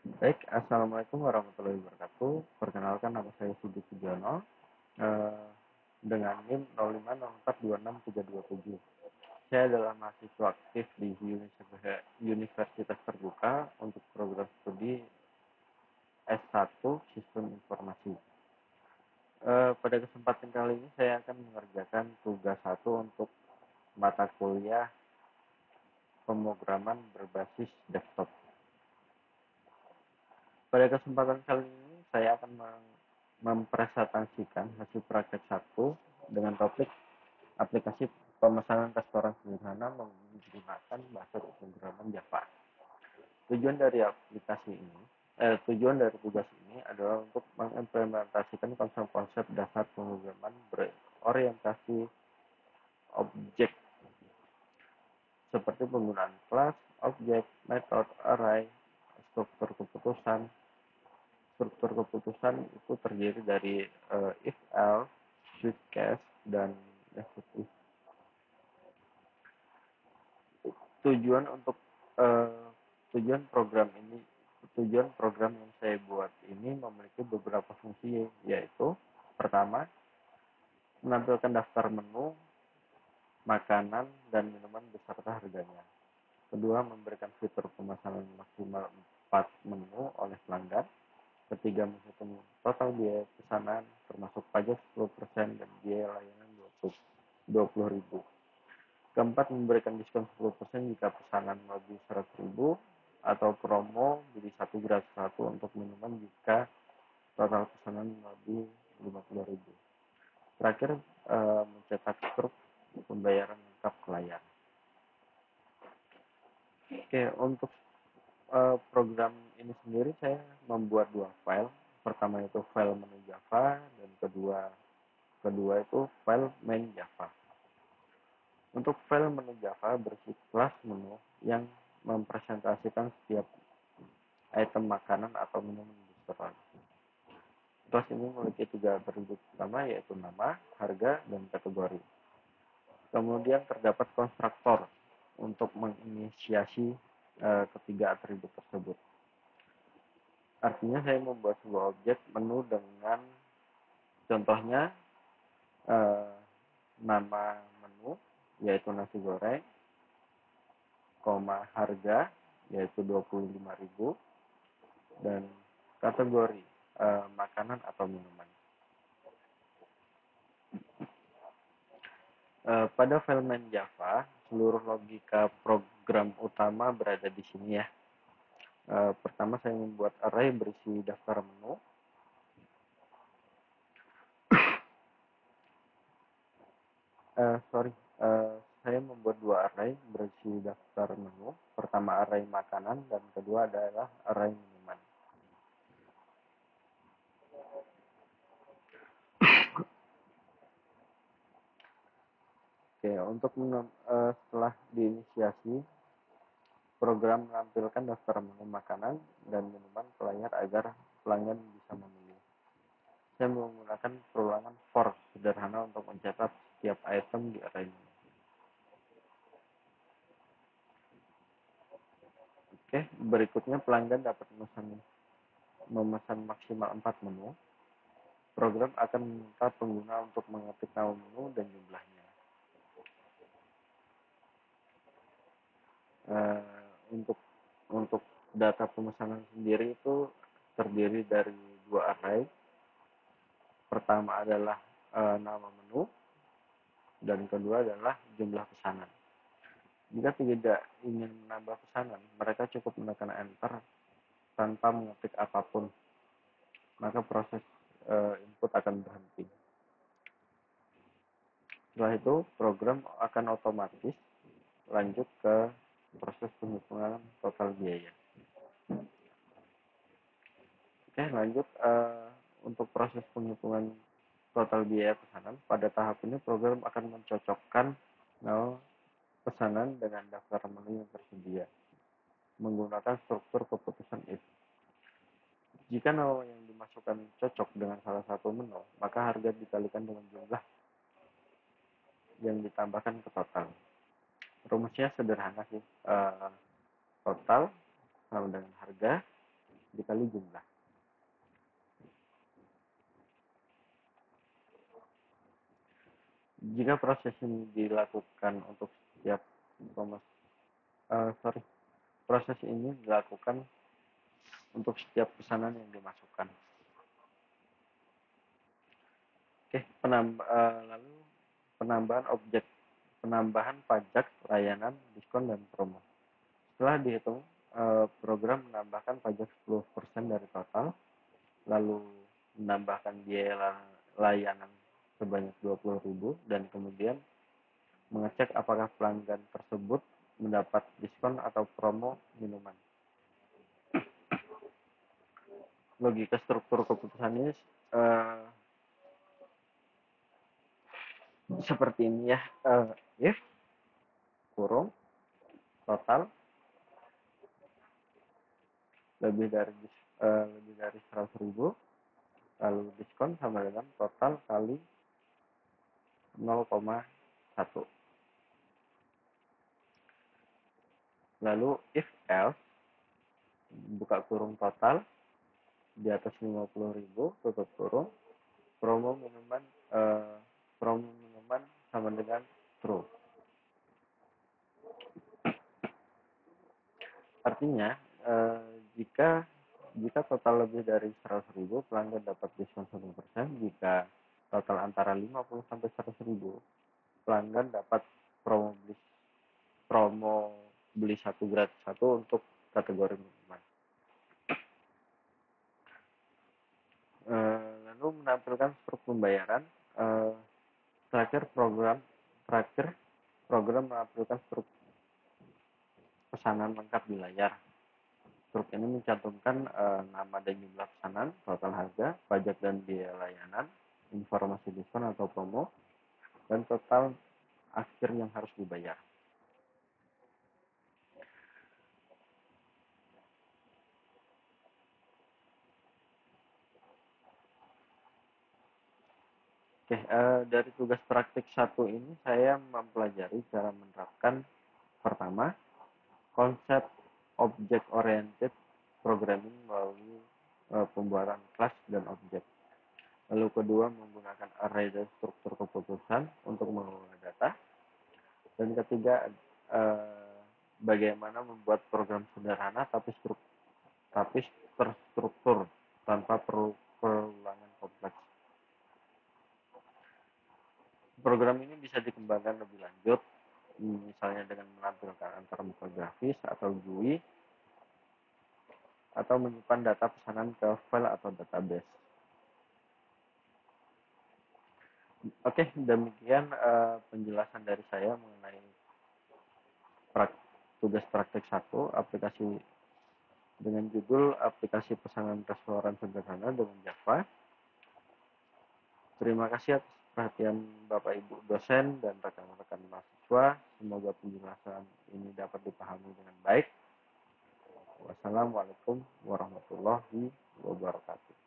Baik, Assalamualaikum warahmatullahi wabarakatuh. Perkenalkan nama saya Sudi Pujono eh, dengan NIM 05042637. Saya adalah mahasiswa aktif di Universitas Terbuka untuk program studi S1 Sistem Informasi. Pada kesempatan kali ini saya akan mengerjakan tugas satu untuk mata kuliah pemrograman berbasis desktop. Pada kesempatan kali ini saya akan mempresentasikan hasil praktek satu dengan topik aplikasi pemesanan restoran sederhana menggunakan bahasa pemrograman Java. Tujuan dari tujuan dari tugas ini adalah untuk mengimplementasikan konsep-konsep dasar pemrograman berorientasi objek seperti penggunaan kelas, objek, metode, array, struktur keputusan. Struktur keputusan itu terdiri dari if else, switch case, dan nested if. Tujuan untuk uh, tujuan program ini tujuan program yang saya buat ini memiliki beberapa fungsi, yaitu pertama, menampilkan daftar menu makanan dan minuman beserta harganya. Kedua, memberikan fitur pemesanan maksimal 4 menu oleh pelanggan. Ketiga, menghitung total biaya pesanan termasuk pajak 10% dan biaya layanan 20.000. Keempat, memberikan diskon 10% jika pesanan lebih 100.000 atau promo beli satu gratis satu untuk minuman jika total pesanan lebih 50.000. Terakhir, mencetak struk pembayaran lengkap ke layar. Oke, untuk program ini sendiri saya membuat dua file. Pertama itu file menu Java dan kedua itu file main Java. Untuk file menu Java berisi kelas menu yang mempresentasikan setiap item makanan atau minuman di restoran. Kelas ini memiliki tiga atribut utama, yaitu nama, harga, dan kategori. Kemudian terdapat konstruktor untuk menginisiasi ketiga atribut tersebut. Artinya saya membuat sebuah objek menu dengan contohnya eh, nama menu yaitu nasi goreng, koma harga yaitu 25.000 dan kategori makanan atau minuman. Pada file main Java, seluruh logika program utama berada di sini ya. Pertama saya membuat array berisi daftar menu. Sorry, saya membuat dua array berisi daftar menu. Pertama array makanan dan kedua adalah array minuman. Oke, untuk setelah diinisiasi, program menampilkan daftar menu makanan dan minuman ke layar agar pelanggan bisa memilih. Saya menggunakan perulangan for sederhana untuk mencatat setiap item di array menu. Oke, berikutnya pelanggan dapat memesan maksimal 4 menu. Program akan meminta pengguna untuk mengetik nama menu dan jumlahnya. Untuk data pemesanan sendiri itu terdiri dari dua array. Pertama adalah nama menu dan kedua adalah jumlah pesanan. Jika tidak ingin menambah pesanan, mereka cukup menekan enter tanpa mengetik apapun, maka proses input akan berhenti. Setelah itu, program akan otomatis lanjut ke proses penghitungan total biaya. Oke, lanjut untuk proses penghitungan total biaya pesanan. Pada tahap ini, program akan mencocokkan pesanan dengan daftar menu yang tersedia menggunakan struktur keputusan if. Jika nama yang dimasukkan cocok dengan salah satu menu, maka harga dikalikan dengan jumlah yang ditambahkan ke total. Rumusnya sederhana sih. Total sama dengan harga dikali jumlah. Jika proses ini dilakukan untuk setiap proses ini dilakukan untuk setiap pesanan yang dimasukkan. Oke, lalu penambahan pajak, layanan, diskon, dan promo. Setelah dihitung, program menambahkan pajak 10% dari total, lalu menambahkan biaya layanan sebanyak 20.000, dan kemudian mengecek apakah pelanggan tersebut mendapat diskon atau promo minuman. Logika struktur keputusan ini seperti ini ya. If kurung total lebih dari 100.000, lalu diskon sama dengan total kali 0,1. Lalu if else, buka kurung total di atas 50.000, tutup kurung, promo minuman sama dengan true. Artinya jika total lebih dari 100.000, pelanggan dapat diskon 1%. Jika total antara 50 sampai 100.000, pelanggan dapat promo beli 1 gratis 1 untuk kategori minuman. Lalu menampilkan struktur pembayaran. Terakhir program menampilkan struktur pesanan lengkap di layar. Struk ini mencantumkan nama dan jumlah pesanan, total harga, pajak dan biaya layanan, informasi diskon atau promo, dan total akhir yang harus dibayar. Oke, dari tugas praktik 1 ini saya mempelajari cara menerapkan pertama, konsep object oriented programming melalui pembuatan kelas dan objek. Lalu kedua, menggunakan array dan struktur keputusan untuk mengelola data. Dan ketiga, bagaimana membuat program sederhana tapi terstruktur tanpa perulangan kompleks. Program ini bisa dikembangkan lebih lanjut, misalnya dengan menampilkan antarmuka grafis atau GUI, atau menyimpan data pesanan ke file atau database. Oke, demikian penjelasan dari saya mengenai tugas praktek 1, aplikasi dengan judul aplikasi pesanan restoran sederhana dengan Java. Terima kasih atas perhatian Bapak Ibu dosen dan rekan-rekan mahasiswa. Semoga penjelasan ini dapat dipahami dengan baik. Wassalamualaikum warahmatullahi wabarakatuh.